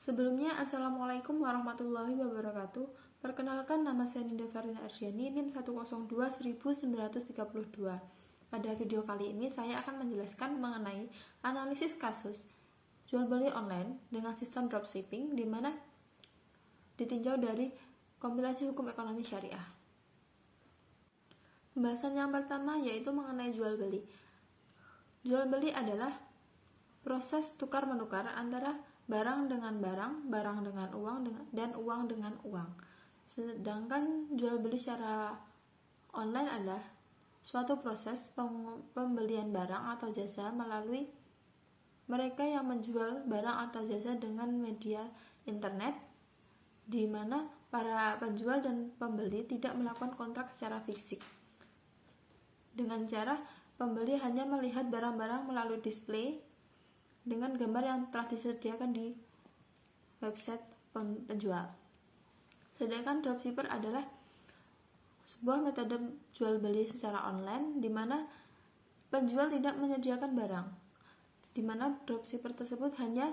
Sebelumnya, Assalamualaikum warahmatullahi wabarakatuh. Perkenalkan, nama saya Ninda Farina Arsyani, NIM 102-1932. Pada video kali ini, saya akan menjelaskan mengenai analisis kasus jual beli online dengan sistem dropshipping, di mana ditinjau dari kompilasi hukum ekonomi syariah. Pembahasan yang pertama yaitu mengenai jual beli. Jual beli adalah proses tukar-menukar antara barang dengan barang, barang dengan uang, dan uang dengan uang. Sedangkan jual beli secara online adalah suatu proses pembelian barang atau jasa melalui mereka yang menjual barang atau jasa dengan media internet, di mana para penjual dan pembeli tidak melakukan kontrak secara fisik. Dengan cara pembeli hanya melihat barang-barang melalui display dengan gambar yang telah disediakan di website penjual. Sedangkan dropshipper adalah sebuah metode jual beli secara online di mana penjual tidak menyediakan barang, di mana dropshipper tersebut hanya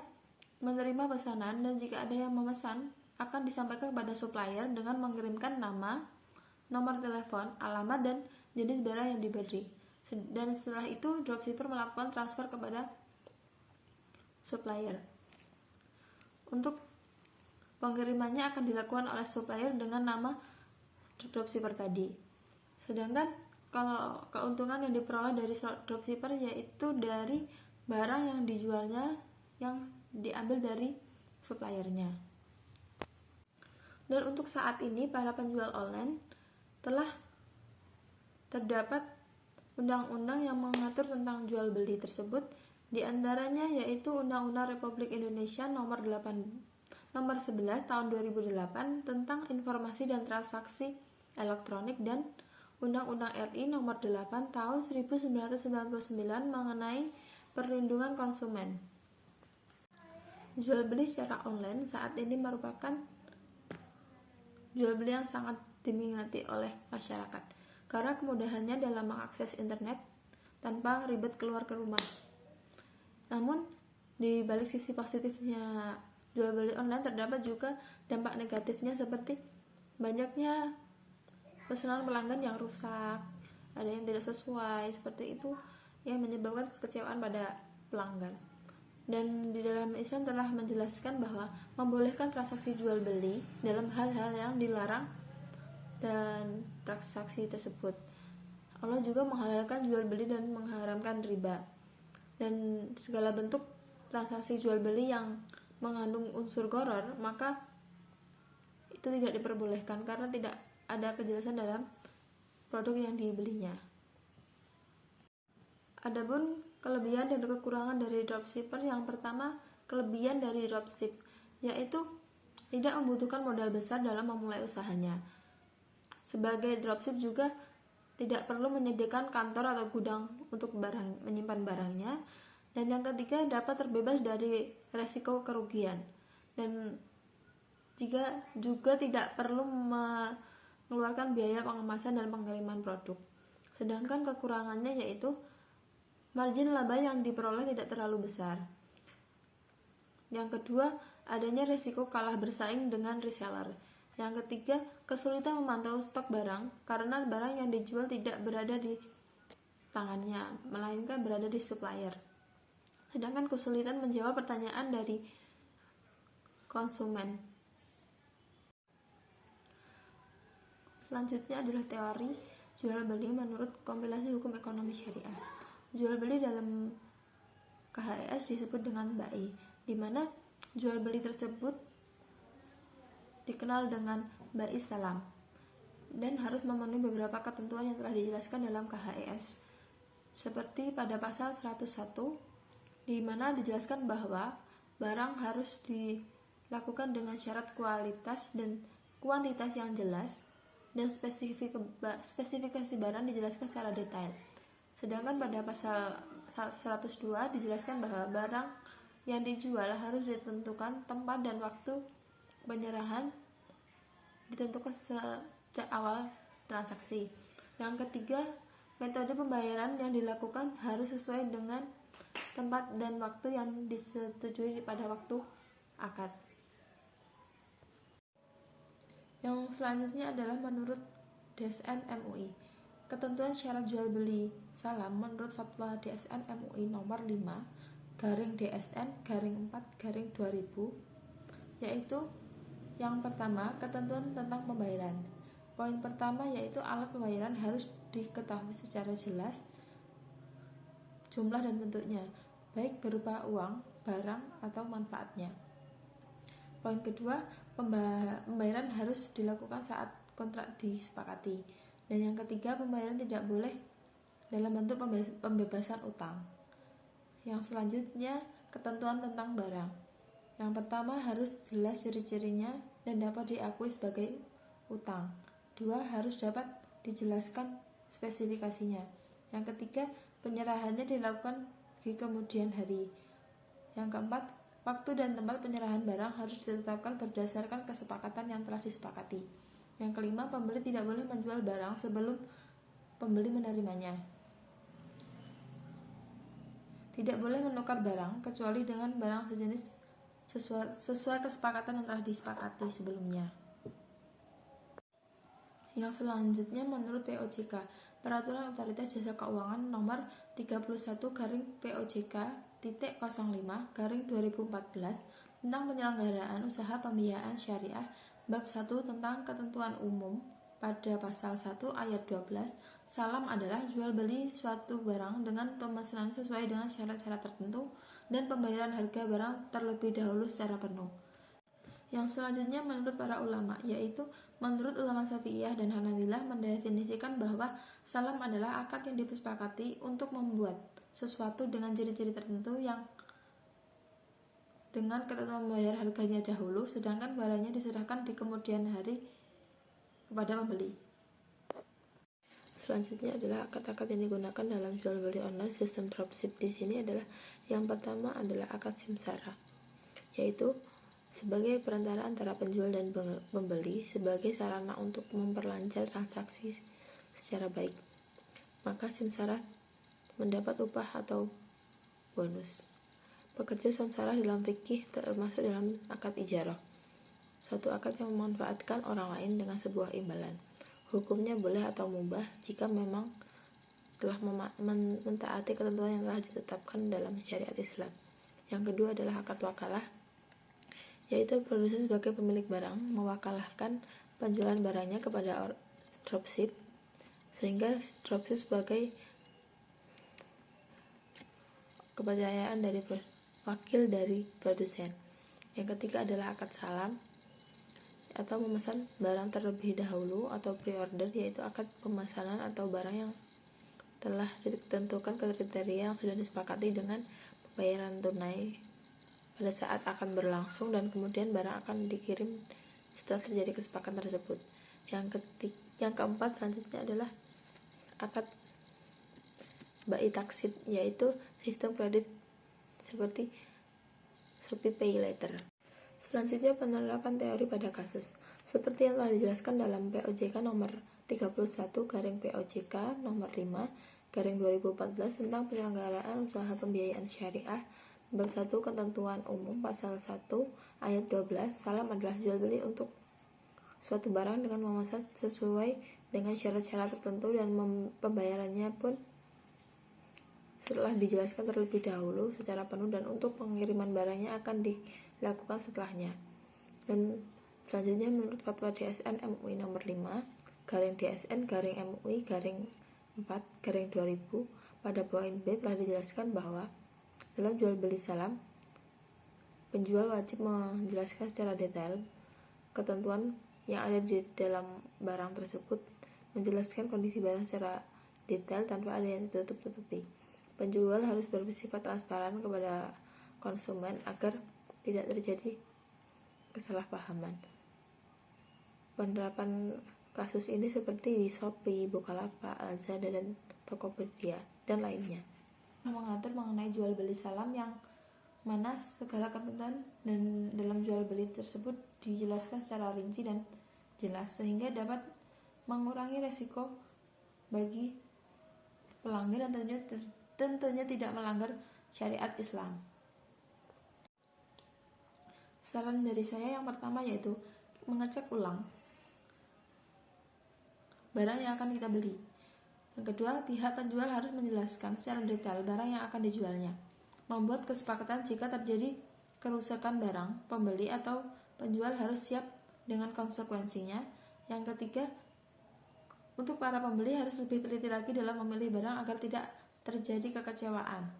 menerima pesanan, dan jika ada yang memesan akan disampaikan kepada supplier dengan mengirimkan nama, nomor telepon, alamat, dan jenis barang yang dibeli. Dan setelah itu dropshipper melakukan transfer kepada supplier. Untuk pengirimannya akan dilakukan oleh supplier dengan nama dropshipper tadi. Sedangkan kalau keuntungan yang diperoleh dari dropshipper yaitu dari barang yang dijualnya yang diambil dari suppliernya. Dan untuk saat ini para penjual online telah terdapat undang-undang yang mengatur tentang jual beli tersebut. Di antaranya yaitu Undang-Undang Republik Indonesia nomor 11 tahun 2008 tentang informasi dan transaksi elektronik, dan Undang-Undang RI nomor 8 tahun 1999 mengenai perlindungan konsumen. Jual beli secara online saat ini merupakan jual beli yang sangat diminati oleh masyarakat karena kemudahannya dalam mengakses internet tanpa ribet keluar ke rumah. Namun, di balik sisi positifnya jual beli online terdapat juga dampak negatifnya seperti banyaknya pesanan pelanggan yang rusak, ada yang tidak sesuai, seperti itu yang menyebabkan kekecewaan pada pelanggan. Dan di dalam Islam telah menjelaskan bahwa membolehkan transaksi jual beli dalam hal-hal yang dilarang dan transaksi tersebut. Allah juga menghalalkan jual beli dan mengharamkan riba. Dan segala bentuk transaksi jual beli yang mengandung unsur gharar, maka itu tidak diperbolehkan karena tidak ada kejelasan dalam produk yang dibelinya. Adapun kelebihan dan kekurangan dari dropshipper, yang pertama, kelebihan dari dropship yaitu tidak membutuhkan modal besar dalam memulai usahanya. Sebagai dropship juga tidak perlu menyediakan kantor atau gudang untuk menyimpan barangnya. Dan yang ketiga, dapat terbebas dari resiko kerugian, dan juga tidak perlu mengeluarkan biaya pengemasan dan pengiriman produk. Sedangkan kekurangannya yaitu margin laba yang diperoleh tidak terlalu besar. Yang kedua, adanya resiko kalah bersaing dengan reseller. Yang ketiga, kesulitan memantau stok barang karena barang yang dijual tidak berada di tangannya, melainkan berada di supplier. Sedangkan kesulitan menjawab pertanyaan dari konsumen. Selanjutnya adalah teori jual beli menurut kompilasi hukum ekonomi syariah. Jual beli dalam KHES disebut dengan bai, di mana jual beli tersebut dikenal dengan bai salam dan harus memenuhi beberapa ketentuan yang telah dijelaskan dalam KHES, seperti pada pasal 101 di mana dijelaskan bahwa barang harus dilakukan dengan syarat kualitas dan kuantitas yang jelas, dan spesifikasi barang dijelaskan secara detail. Sedangkan pada pasal 102 dijelaskan bahwa barang yang dijual harus ditentukan tempat dan waktu penyerahan ditentukan sejak awal transaksi. Yang ketiga, metode pembayaran yang dilakukan harus sesuai dengan tempat dan waktu yang disetujui pada waktu akad. Yang selanjutnya adalah menurut DSN MUI. Ketentuan syarat jual beli salam menurut fatwa DSN MUI nomor 5/DSN/4/2000, yaitu yang pertama, ketentuan tentang pembayaran. Poin pertama yaitu alat pembayaran harus diketahui secara jelas jumlah dan bentuknya, baik berupa uang, barang, atau manfaatnya. Poin kedua, pembayaran harus dilakukan saat kontrak disepakati. Dan yang ketiga, pembayaran tidak boleh dalam bentuk pembebasan utang. Yang selanjutnya, ketentuan tentang barang. Yang pertama, harus jelas ciri-cirinya dan dapat diakui sebagai utang. 2. Harus dapat dijelaskan spesifikasinya. Yang ketiga, penyerahannya dilakukan di kemudian hari. Yang keempat, waktu dan tempat penyerahan barang harus ditetapkan berdasarkan kesepakatan yang telah disepakati. Yang kelima, pembeli tidak boleh menjual barang sebelum pembeli menerimanya. Tidak boleh menukar barang kecuali dengan barang sejenis sesuai kesepakatan yang telah disepakati sebelumnya. Yang selanjutnya menurut POJK, Peraturan Otoritas Jasa Keuangan Nomor 31/POJK.05/2014 tentang penyelenggaraan usaha pembiayaan syariah bab 1 tentang ketentuan umum pada pasal 1 ayat 12, salam adalah jual beli suatu barang dengan pemesanan sesuai dengan syarat-syarat tertentu dan pembayaran harga barang terlebih dahulu secara penuh. Yang selanjutnya menurut para ulama, yaitu menurut ulama Syafi'iyah dan Hanabilah mendefinisikan bahwa salam adalah akad yang disepakati untuk membuat sesuatu dengan ciri-ciri tertentu yang dengan ketentuan membayar harganya dahulu, sedangkan barangnya diserahkan di kemudian hari kepada pembeli. Selanjutnya adalah akad-akad yang digunakan dalam jual beli online sistem dropship. Di sini adalah yang pertama adalah akad simsara, yaitu sebagai perantara antara penjual dan pembeli sebagai sarana untuk memperlancar transaksi secara baik. Maka simsara mendapat upah atau bonus. Pekerja samsara dalam fikih termasuk dalam akad ijarah, suatu akad yang memanfaatkan orang lain dengan sebuah imbalan. Hukumnya boleh atau mubah jika memang telah mentaati ketentuan yang telah ditetapkan dalam syariat Islam. Yang kedua adalah akad wakalah, yaitu produsen sebagai pemilik barang mewakalahkan penjualan barangnya kepada dropship, sehingga dropship sebagai kepercayaan dari wakil dari produsen. Yang ketiga adalah akad salam atau memesan barang terlebih dahulu atau pre-order, yaitu akad pemesanan atau barang yang telah ditentukan kriteria yang sudah disepakati dengan pembayaran tunai pada saat akan berlangsung dan kemudian barang akan dikirim setelah terjadi kesepakatan tersebut. Yang keempat selanjutnya adalah akad bai taksid, yaitu sistem kredit seperti Shopee Pay Later. Selanjutnya penerapan teori pada kasus. Seperti yang telah dijelaskan dalam POJK nomor 31/POJK nomor 5/2014 tentang penyelenggaraan usaha pembiayaan syariah bab 1 ketentuan umum pasal 1 ayat 12, salam adalah jual beli untuk suatu barang dengan memesan sesuai dengan syarat-syarat tertentu dan pembayarannya pun setelah dijelaskan terlebih dahulu secara penuh dan untuk pengiriman barangnya akan dilakukan setelahnya. Dan selanjutnya menurut fatwa DSN MUI nomor 5/DSN/MUI/4/2000 pada poin B telah dijelaskan bahwa dalam jual beli salam, penjual wajib menjelaskan secara detail ketentuan yang ada di dalam barang tersebut, menjelaskan kondisi barang secara detail tanpa ada yang ditutup-tutupi. Penjual harus bersifat transparan kepada konsumen agar tidak terjadi kesalahpahaman. Penerapan kasus ini seperti di Shopee, Bukalapak, Lazada, dan Tokopedia, dan lainnya. Mengatur mengenai jual beli salam yang mana segala ketentuan dan dalam jual beli tersebut dijelaskan secara rinci dan jelas sehingga dapat mengurangi resiko bagi pelanggan dan tentunya tidak melanggar syariat Islam. Saran dari saya yang pertama yaitu mengecek ulang barang yang akan kita beli. Yang kedua, pihak penjual harus menjelaskan secara detail barang yang akan dijualnya, membuat kesepakatan jika terjadi kerusakan barang. Pembeli atau penjual harus siap dengan konsekuensinya. Yang ketiga, untuk para pembeli harus lebih teliti lagi dalam memilih barang agar tidak terjadi kekecewaan.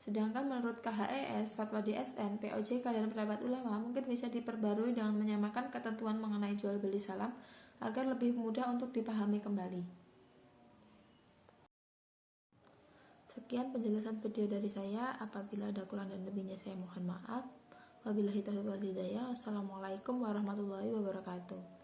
Sedangkan menurut KHES, Fatwa DSN, POJK, dan pendapat ulama mungkin bisa diperbarui dengan menyamakan ketentuan mengenai jual beli salam agar lebih mudah untuk dipahami kembali. Sekian penjelasan video dari saya. Apabila ada kurang dan lebihnya saya mohon maaf. Wabillahi taufiq wal hidayah. Assalamualaikum warahmatullahi wabarakatuh.